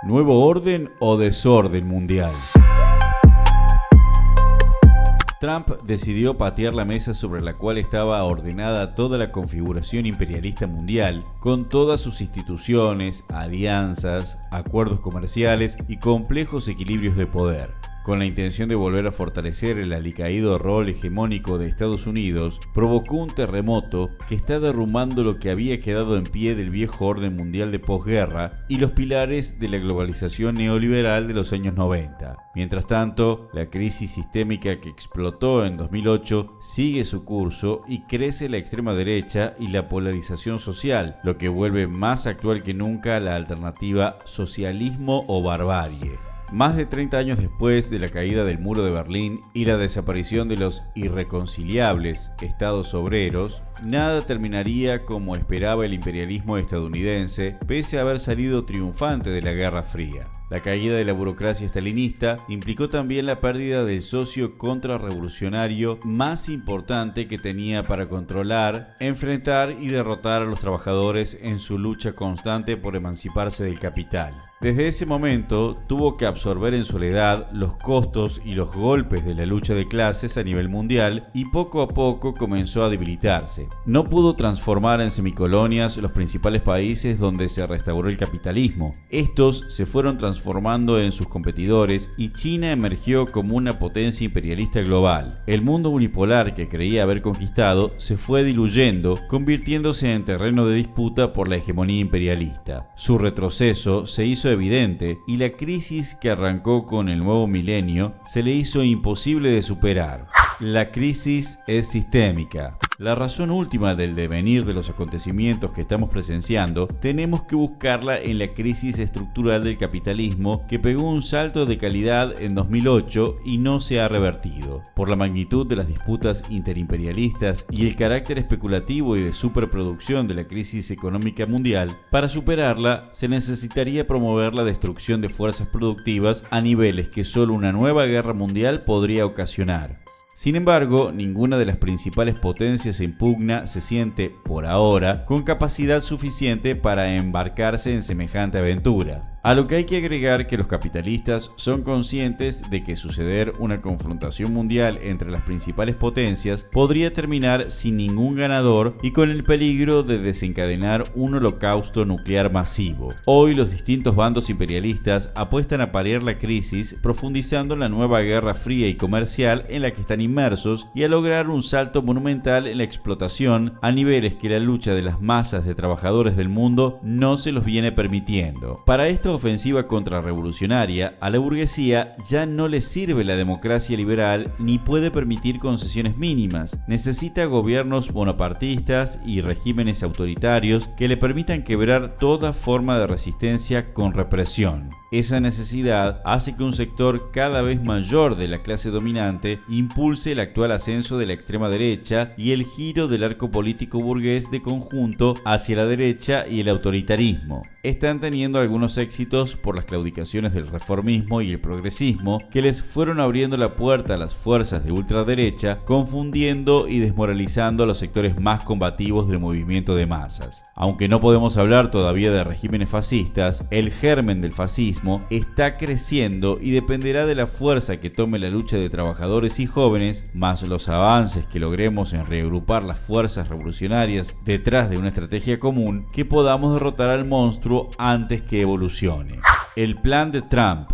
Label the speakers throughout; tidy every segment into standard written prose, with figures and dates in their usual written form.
Speaker 1: ¿Nuevo orden o desorden mundial? Trump decidió patear la mesa sobre la cual estaba ordenada toda la configuración imperialista mundial, con todas sus instituciones, alianzas, acuerdos comerciales y complejos equilibrios de poder. Con la intención de volver a fortalecer el alicaído rol hegemónico de Estados Unidos, provocó un terremoto que está derrumbando lo que había quedado en pie del viejo orden mundial de posguerra y los pilares de la globalización neoliberal de los años 90. Mientras tanto, la crisis sistémica que explotó en 2008 sigue su curso y crece la extrema derecha y la polarización social, lo que vuelve más actual que nunca la alternativa socialismo o barbarie. Más de 30 años después de la caída del muro de Berlín y la desaparición de los irreconciliables estados obreros, nada terminaría como esperaba el imperialismo estadounidense, pese a haber salido triunfante de la Guerra Fría. La caída de la burocracia estalinista implicó también la pérdida del socio contrarrevolucionario más importante que tenía para controlar, enfrentar y derrotar a los trabajadores en su lucha constante por emanciparse del capital. Desde ese momento tuvo que absorber en soledad los costos y los golpes de la lucha de clases a nivel mundial y poco a poco comenzó a debilitarse. No pudo transformar en semicolonias los principales países donde se restauró el capitalismo. Estos se fueron transformando en sus competidores y China emergió como una potencia imperialista global. El mundo unipolar que creía haber conquistado se fue diluyendo, convirtiéndose en terreno de disputa por la hegemonía imperialista. Su retroceso se hizo evidente y la crisis que arrancó con el nuevo milenio se le hizo imposible de superar. La crisis es sistémica. La razón última del devenir de los acontecimientos que estamos presenciando tenemos que buscarla en la crisis estructural del capitalismo que pegó un salto de calidad en 2008 y no se ha revertido. Por la magnitud de las disputas interimperialistas y el carácter especulativo y de superproducción de la crisis económica mundial, para superarla se necesitaría promover la destrucción de fuerzas productivas a niveles que solo una nueva guerra mundial podría ocasionar. Sin embargo, ninguna de las principales potencias en pugna se siente, por ahora, con capacidad suficiente para embarcarse en semejante aventura. A lo que hay que agregar que los capitalistas son conscientes de que suceder una confrontación mundial entre las principales potencias podría terminar sin ningún ganador y con el peligro de desencadenar un holocausto nuclear masivo. Hoy los distintos bandos imperialistas apuestan a paliar la crisis profundizando en la nueva guerra fría y comercial en la que están inmersos y a lograr un salto monumental en la explotación a niveles que la lucha de las masas de trabajadores del mundo no se los viene permitiendo. Para esta ofensiva contrarrevolucionaria, a la burguesía ya no le sirve la democracia liberal ni puede permitir concesiones mínimas. Necesita gobiernos bonapartistas y regímenes autoritarios que le permitan quebrar toda forma de resistencia con represión. Esa necesidad hace que un sector cada vez mayor de la clase dominante impulse el actual ascenso de la extrema derecha y el giro del arco político burgués de conjunto hacia la derecha y el autoritarismo. Están teniendo algunos éxitos por las claudicaciones del reformismo y el progresismo que les fueron abriendo la puerta a las fuerzas de ultraderecha, confundiendo y desmoralizando a los sectores más combativos del movimiento de masas. Aunque no podemos hablar todavía de regímenes fascistas, el germen del fascismo está creciendo y dependerá de la fuerza que tome la lucha de trabajadores y jóvenes, más los avances que logremos en reagrupar las fuerzas revolucionarias detrás de una estrategia común, que podamos derrotar al monstruo antes que evolucione. El plan de Trump.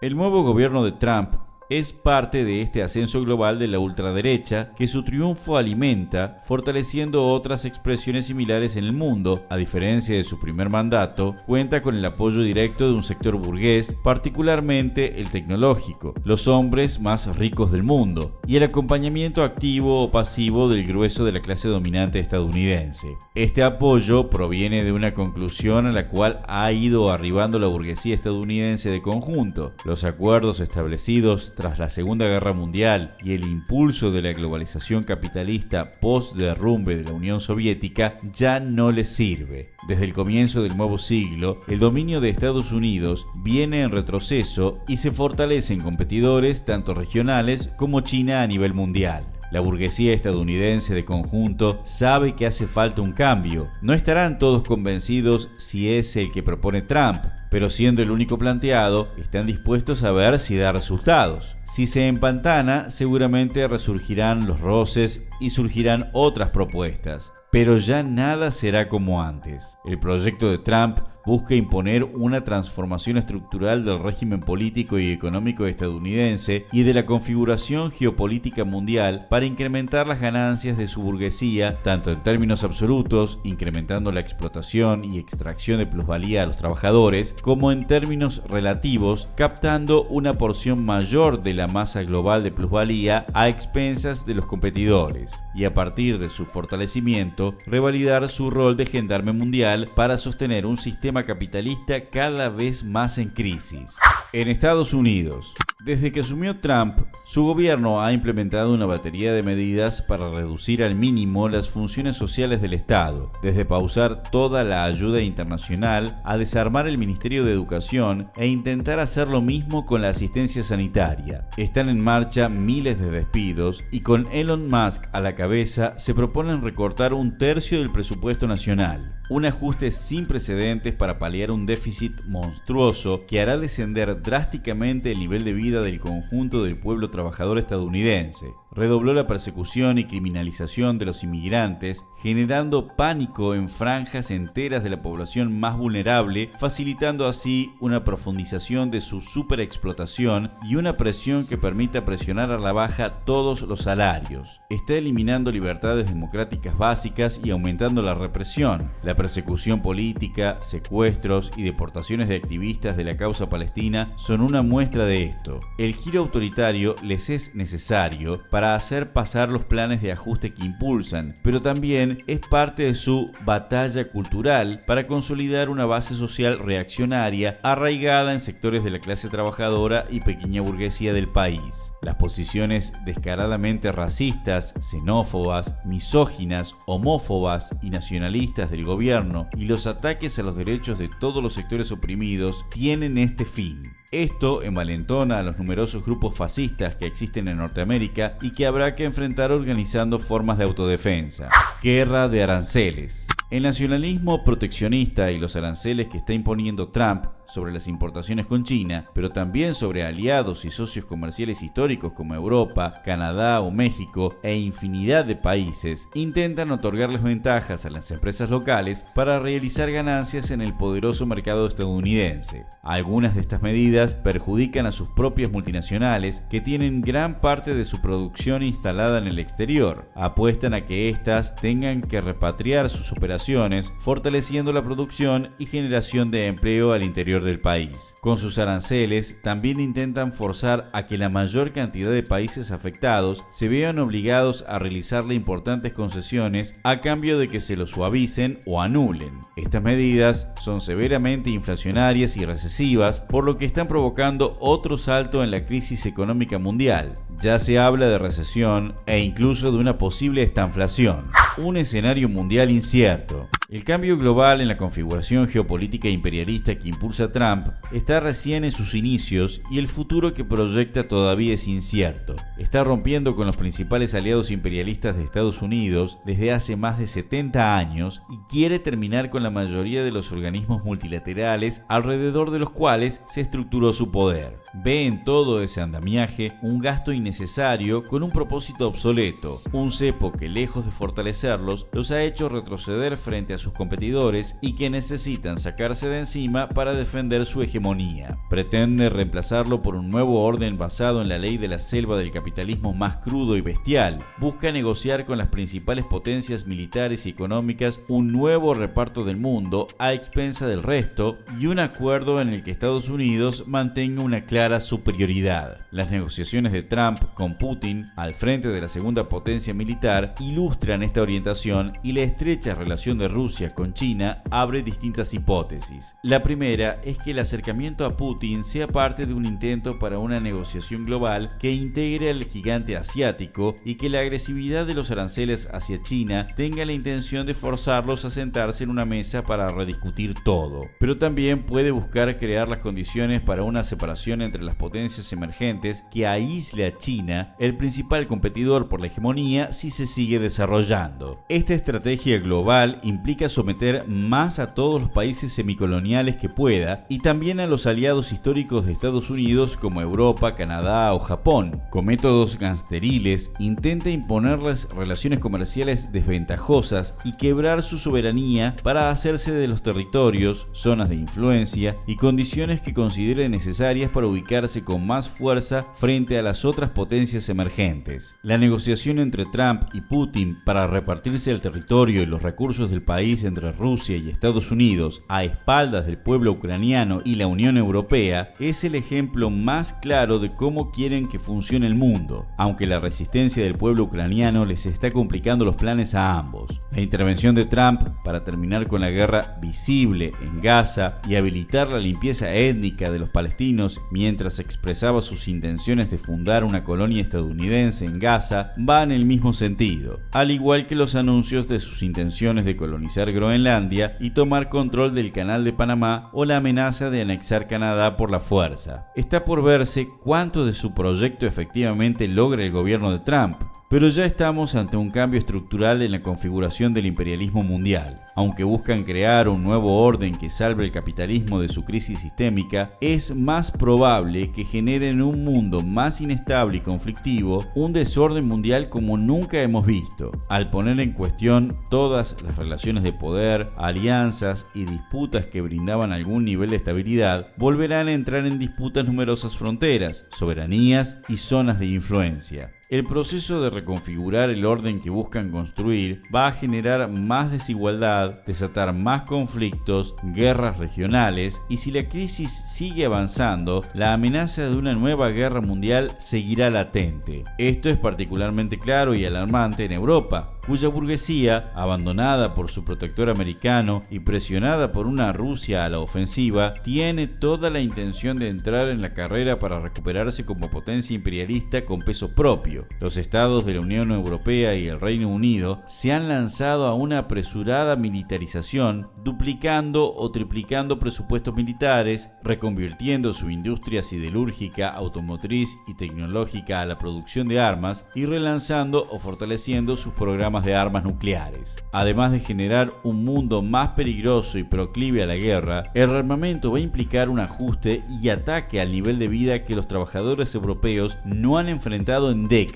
Speaker 1: El nuevo gobierno de Trump es parte de este ascenso global de la ultraderecha que su triunfo alimenta, fortaleciendo otras expresiones similares en el mundo. A diferencia de su primer mandato, cuenta con el apoyo directo de un sector burgués, particularmente el tecnológico, los hombres más ricos del mundo, y el acompañamiento activo o pasivo del grueso de la clase dominante estadounidense. Este apoyo proviene de una conclusión a la cual ha ido arribando la burguesía estadounidense de conjunto. Los acuerdos establecidos tras la Segunda Guerra Mundial y el impulso de la globalización capitalista post-derrumbe de la Unión Soviética ya no les sirve. Desde el comienzo del nuevo siglo, el dominio de Estados Unidos viene en retroceso y se fortalecen competidores tanto regionales como China a nivel mundial. La burguesía estadounidense de conjunto sabe que hace falta un cambio. No estarán todos convencidos si es el que propone Trump, pero siendo el único planteado, están dispuestos a ver si da resultados. Si se empantana, seguramente resurgirán los roces y surgirán otras propuestas. Pero ya nada será como antes. El proyecto de Trump busca imponer una transformación estructural del régimen político y económico estadounidense y de la configuración geopolítica mundial para incrementar las ganancias de su burguesía, tanto en términos absolutos, incrementando la explotación y extracción de plusvalía a los trabajadores, como en términos relativos, captando una porción mayor de la masa global de plusvalía a expensas de los competidores, y a partir de su fortalecimiento, revalidar su rol de gendarme mundial para sostener un sistema capitalista cada vez más en crisis. En Estados Unidos, desde que asumió Trump, su gobierno ha implementado una batería de medidas para reducir al mínimo las funciones sociales del Estado, desde pausar toda la ayuda internacional a desarmar el Ministerio de Educación e intentar hacer lo mismo con la asistencia sanitaria. Están en marcha miles de despidos y con Elon Musk a la cabeza se proponen recortar 1/3 del presupuesto nacional, un ajuste sin precedentes para paliar un déficit monstruoso que hará descender drásticamente el nivel de vida del conjunto del pueblo trabajador estadounidense. Redobló la persecución y criminalización de los inmigrantes, generando pánico en franjas enteras de la población más vulnerable, facilitando así una profundización de su superexplotación y una presión que permita presionar a la baja todos los salarios. Está eliminando libertades democráticas básicas y aumentando la represión. La persecución política, secuestros y deportaciones de activistas de la causa palestina son una muestra de esto. El giro autoritario les es necesario para hacer pasar los planes de ajuste que impulsan, pero también es parte de su batalla cultural para consolidar una base social reaccionaria arraigada en sectores de la clase trabajadora y pequeña burguesía del país. Las posiciones descaradamente racistas, xenófobas, misóginas, homófobas y nacionalistas del gobierno y los ataques a los derechos de todos los sectores oprimidos tienen este fin. Esto envalentona a los numerosos grupos fascistas que existen en Norteamérica y que habrá que enfrentar organizando formas de autodefensa. Guerra de aranceles. El nacionalismo proteccionista y los aranceles que está imponiendo Trump sobre las importaciones con China, pero también sobre aliados y socios comerciales históricos como Europa, Canadá o México e infinidad de países, intentan otorgarles ventajas a las empresas locales para realizar ganancias en el poderoso mercado estadounidense. Algunas de estas medidas perjudican a sus propias multinacionales que tienen gran parte de su producción instalada en el exterior. Apuestan a que éstas tengan que repatriar sus operaciones, fortaleciendo la producción y generación de empleo al interior del país. Con sus aranceles, también intentan forzar a que la mayor cantidad de países afectados se vean obligados a realizarle importantes concesiones a cambio de que se lo suavicen o anulen. Estas medidas son severamente inflacionarias y recesivas, por lo que están provocando otro salto en la crisis económica mundial. Ya se habla de recesión e incluso de una posible estanflación. Un escenario mundial incierto. El cambio global en la configuración geopolítica imperialista que impulsa Trump está recién en sus inicios y el futuro que proyecta todavía es incierto. Está rompiendo con los principales aliados imperialistas de Estados Unidos desde hace más de 70 años y quiere terminar con la mayoría de los organismos multilaterales alrededor de los cuales se estructuró su poder. Ve en todo ese andamiaje un gasto innecesario con un propósito obsoleto, un cepo que lejos de fortalecerlos los ha hecho retroceder frente a sus competidores y que necesitan sacarse de encima para defender su hegemonía. Pretende reemplazarlo por un nuevo orden basado en la ley de la selva del capitalismo más crudo y bestial. Busca negociar con las principales potencias militares y económicas un nuevo reparto del mundo a expensa del resto y un acuerdo en el que Estados Unidos mantenga una clara superioridad. Las negociaciones de Trump con Putin al frente de la segunda potencia militar ilustran esta orientación y la estrecha relación de Rusia Rusia con China abre distintas hipótesis. La primera es que el acercamiento a Putin sea parte de un intento para una negociación global que integre al gigante asiático y que la agresividad de los aranceles hacia China tenga la intención de forzarlos a sentarse en una mesa para rediscutir todo. Pero también puede buscar crear las condiciones para una separación entre las potencias emergentes que aísle a China, el principal competidor por la hegemonía, si se sigue desarrollando. Esta estrategia global implica someter más a todos los países semicoloniales que pueda y también a los aliados históricos de Estados Unidos como Europa, Canadá o Japón. Con métodos gangsteriles intenta imponerles relaciones comerciales desventajosas y quebrar su soberanía para hacerse de los territorios, zonas de influencia y condiciones que considere necesarias para ubicarse con más fuerza frente a las otras potencias emergentes. La negociación entre Trump y Putin para repartirse el territorio y los recursos del país entre Rusia y Estados Unidos a espaldas del pueblo ucraniano y la Unión Europea es el ejemplo más claro de cómo quieren que funcione el mundo, aunque la resistencia del pueblo ucraniano les está complicando los planes a ambos. La intervención de Trump para terminar con la guerra visible en Gaza y habilitar la limpieza étnica de los palestinos mientras expresaba sus intenciones de fundar una colonia estadounidense en Gaza va en el mismo sentido, al igual que los anuncios de sus intenciones de colonizar Groenlandia y tomar control del Canal de Panamá o la amenaza de anexar Canadá por la fuerza. Está por verse cuánto de su proyecto efectivamente logra el gobierno de Trump, pero ya estamos ante un cambio estructural en la configuración del imperialismo mundial. Aunque buscan crear un nuevo orden que salve el capitalismo de su crisis sistémica, es más probable que generen un mundo más inestable y conflictivo, un desorden mundial como nunca hemos visto, al poner en cuestión todas las relaciones de poder, alianzas y disputas que brindaban algún nivel de estabilidad. Volverán a entrar en disputas numerosas fronteras, soberanías y zonas de influencia. El proceso de reconfigurar el orden que buscan construir va a generar más desigualdad, desatar más conflictos, guerras regionales y si la crisis sigue avanzando, la amenaza de una nueva guerra mundial seguirá latente. Esto es particularmente claro y alarmante en Europa, cuya burguesía, abandonada por su protector americano y presionada por una Rusia a la ofensiva, tiene toda la intención de entrar en la carrera para recuperarse como potencia imperialista con peso propio. Los estados de la Unión Europea y el Reino Unido se han lanzado a una apresurada militarización, duplicando o triplicando presupuestos militares, reconvirtiendo su industria siderúrgica, automotriz y tecnológica a la producción de armas y relanzando o fortaleciendo sus programas de armas nucleares. Además de generar un mundo más peligroso y proclive a la guerra, el rearmamento va a implicar un ajuste y ataque al nivel de vida que los trabajadores europeos no han enfrentado en décadas.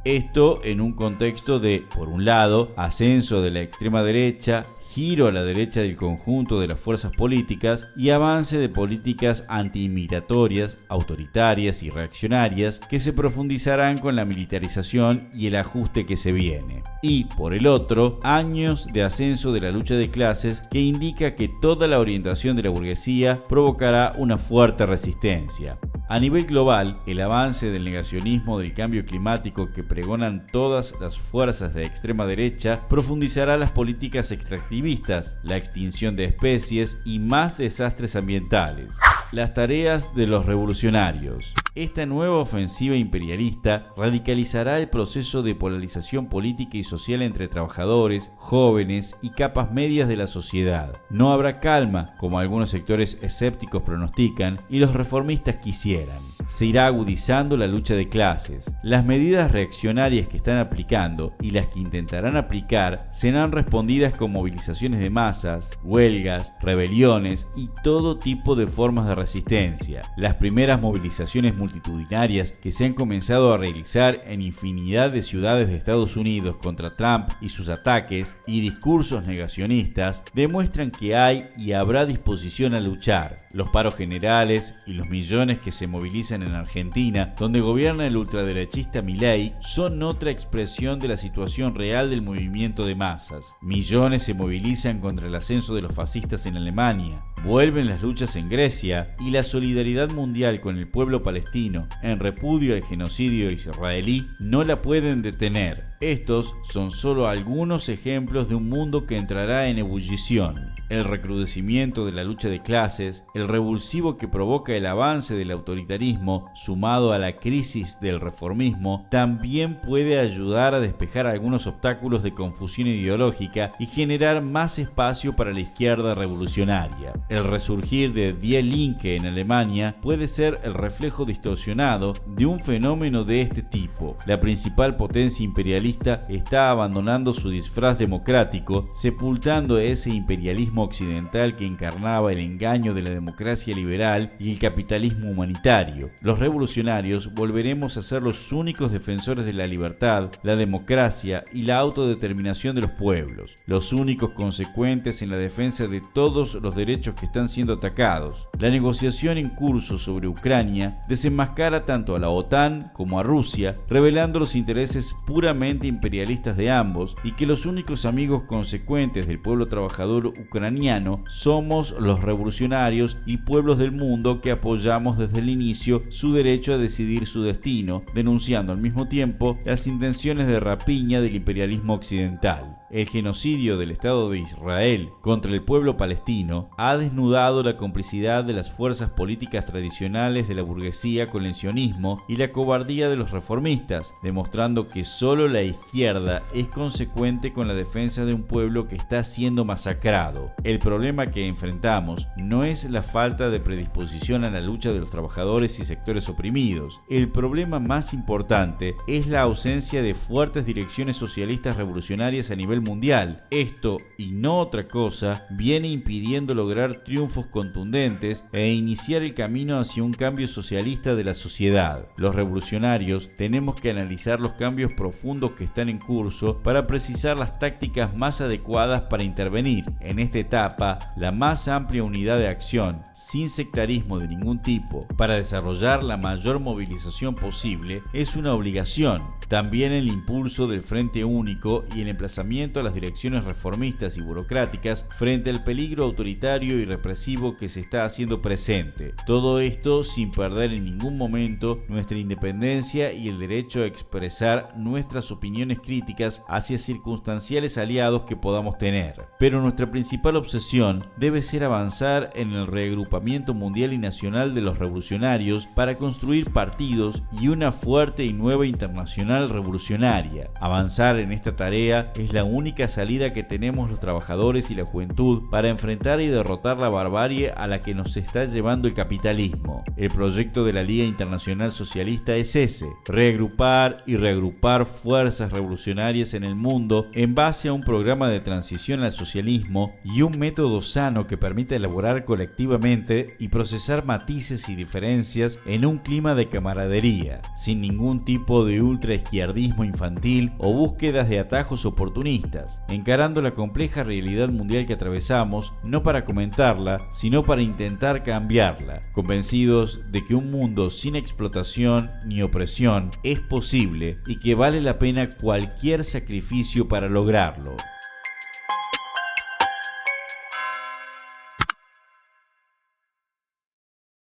Speaker 1: Esto en un contexto de, por un lado, ascenso de la extrema derecha, giro a la derecha del conjunto de las fuerzas políticas y avance de políticas antiinmigratorias, autoritarias y reaccionarias que se profundizarán con la militarización y el ajuste que se viene. Y, por el otro, años de ascenso de la lucha de clases que indica que toda la orientación de la burguesía provocará una fuerte resistencia. A nivel global, el avance del negacionismo del cambio climático que pregonan todas las fuerzas de extrema derecha profundizará las políticas extractivistas, la extinción de especies y más desastres ambientales. Las tareas de los revolucionarios. Esta nueva ofensiva imperialista radicalizará el proceso de polarización política y social entre trabajadores, jóvenes y capas medias de la sociedad. No habrá calma, como algunos sectores escépticos pronostican y los reformistas quisieran. Se irá agudizando la lucha de clases. Las medidas reaccionarias que están aplicando y las que intentarán aplicar serán respondidas con movilizaciones de masas, huelgas, rebeliones y todo tipo de formas de resistencia. Las primeras movilizaciones multitudinarias que se han comenzado a realizar en infinidad de ciudades de Estados Unidos contra Trump y sus ataques y discursos negacionistas demuestran que hay y habrá disposición a luchar. Los paros generales y los millones que se movilizan realizan en Argentina, donde gobierna el ultraderechista Milei, son otra expresión de la situación real del movimiento de masas. Millones se movilizan contra el ascenso de los fascistas en Alemania. Vuelven las luchas en Grecia y la solidaridad mundial con el pueblo palestino en repudio al genocidio israelí no la pueden detener. Estos son solo algunos ejemplos de un mundo que entrará en ebullición. El recrudecimiento de la lucha de clases, el revulsivo que provoca el avance del autoritarismo, sumado a la crisis del reformismo, también puede ayudar a despejar algunos obstáculos de confusión ideológica y generar más espacio para la izquierda revolucionaria. El resurgir de Die Linke en Alemania puede ser el reflejo distorsionado de un fenómeno de este tipo. La principal potencia imperialista está abandonando su disfraz democrático, sepultando ese imperialismo occidental que encarnaba el engaño de la democracia liberal y el capitalismo humanitario. Los revolucionarios volveremos a ser los únicos defensores de la libertad, la democracia y la autodeterminación de los pueblos, los únicos consecuentes en la defensa de todos los derechos que están siendo atacados. La negociación en curso sobre Ucrania desenmascara tanto a la OTAN como a Rusia, revelando los intereses puramente imperialistas de ambos y que los únicos amigos consecuentes del pueblo trabajador ucraniano somos los revolucionarios y pueblos del mundo que apoyamos desde el inicio su derecho a decidir su destino, denunciando al mismo tiempo las intenciones de rapiña del imperialismo occidental. El genocidio del Estado de Israel contra el pueblo palestino ha desnudado la complicidad de las fuerzas políticas tradicionales de la burguesía con el sionismo y la cobardía de los reformistas, demostrando que solo la izquierda es consecuente con la defensa de un pueblo que está siendo masacrado. El problema que enfrentamos no es la falta de predisposición a la lucha de los trabajadores y sectores oprimidos. El problema más importante es la ausencia de fuertes direcciones socialistas revolucionarias a nivel mundial. Esto, y no otra cosa, viene impidiendo lograr triunfos contundentes e iniciar el camino hacia un cambio socialista de la sociedad. Los revolucionarios tenemos que analizar los cambios profundos que están en curso para precisar las tácticas más adecuadas para intervenir. En esta etapa, la más amplia unidad de acción, sin sectarismo de ningún tipo, para desarrollar la mayor movilización posible, es una obligación. También el impulso del Frente Único y el emplazamiento a las direcciones reformistas y burocráticas frente al peligro autoritario y represivo que se está haciendo presente. Todo esto sin perder en ningún momento nuestra independencia y el derecho a expresar nuestras opiniones críticas hacia circunstanciales aliados que podamos tener. Pero nuestra principal obsesión debe ser avanzar en el reagrupamiento mundial y nacional de los revolucionarios para construir partidos y una fuerte y nueva internacional revolucionaria. Avanzar en esta tarea es la única salida que tenemos los trabajadores y la juventud para enfrentar y derrotar la barbarie a la que nos está llevando el capitalismo. El proyecto de la Liga Internacional Socialista es ese: reagrupar y reagrupar fuerzas revolucionarias en el mundo en base a un programa de transición al socialismo y un método sano que permita elaborar colectivamente y procesar matices y diferencias en un clima de camaradería, sin ningún tipo de ultraizquierdismo infantil o búsquedas de atajos oportunistas, encarando la compleja realidad mundial que atravesamos no para comentarla, sino para intentar cambiarla, convencidos de que un mundo sin explotación ni opresión es posible y que vale la pena cualquier sacrificio para lograrlo.